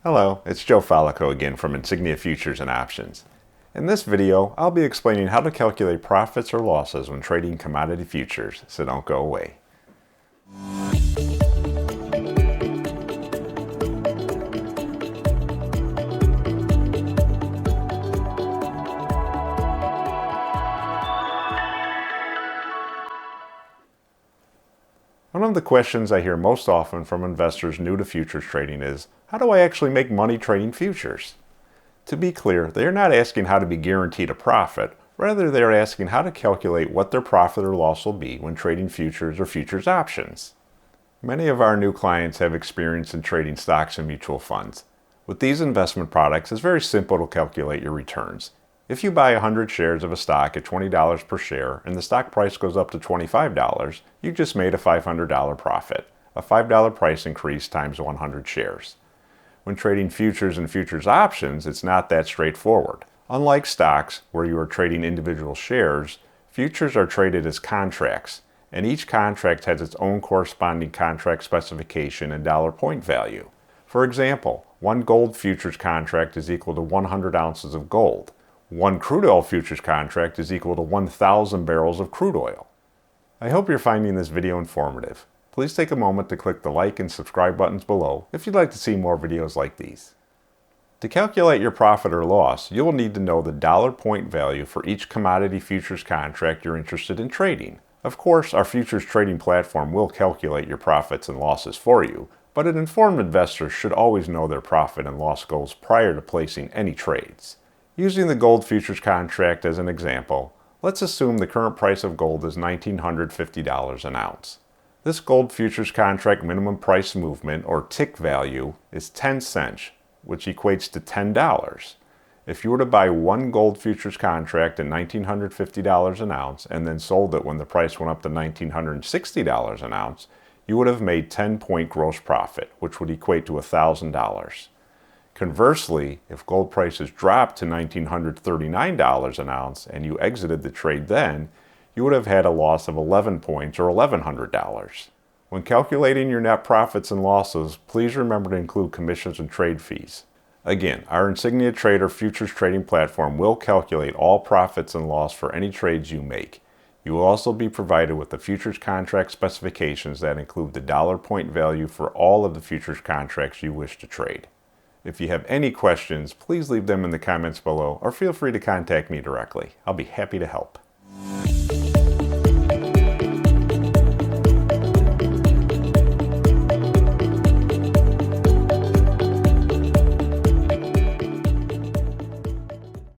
Hello, it's Joe Follico again from Insignia Futures and Options. In this video, I'll be explaining how to calculate profits or losses when trading commodity futures, so don't go away. One of the questions I hear most often from investors new to futures trading is, how do I actually make money trading futures? To be clear, they are not asking how to be guaranteed a profit, rather they are asking how to calculate what their profit or loss will be when trading futures or futures options. Many of our new clients have experience in trading stocks and mutual funds. With these investment products, it's very simple to calculate your returns. If you buy 100 shares of a stock at $20 per share and the stock price goes up to $25, you just made a $500 profit, a $5 price increase times 100 shares. When trading futures and futures options, it's not that straightforward. Unlike stocks, where you are trading individual shares, futures are traded as contracts, and each contract has its own corresponding contract specification and dollar point value. For example, one gold futures contract is equal to 100 ounces of gold. One crude oil futures contract is equal to 1,000 barrels of crude oil. I hope you're finding this video informative. Please take a moment to click the like and subscribe buttons below if you'd like to see more videos like these. To calculate your profit or loss, you will need to know the dollar point value for each commodity futures contract you're interested in trading. Of course, our futures trading platform will calculate your profits and losses for you, but an informed investor should always know their profit and loss goals prior to placing any trades. Using the gold futures contract as an example, let's assume the current price of gold is $1,950 an ounce. This gold futures contract minimum price movement, or tick value, is 10 cents, which equates to $10. If you were to buy one gold futures contract at $1,950 an ounce and then sold it when the price went up to $1,960 an ounce, you would have made 10-point gross profit, which would equate to $1,000. Conversely, if gold prices dropped to $1,939 an ounce and you exited the trade then, you would have had a loss of 11 points or $1,100. When calculating your net profits and losses, please remember to include commissions and trade fees. Again, our Insignia Trader futures trading platform will calculate all profits and loss for any trades you make. You will also be provided with the futures contract specifications that include the dollar point value for all of the futures contracts you wish to trade. If you have any questions, please leave them in the comments below or feel free to contact me directly. I'll be happy to help.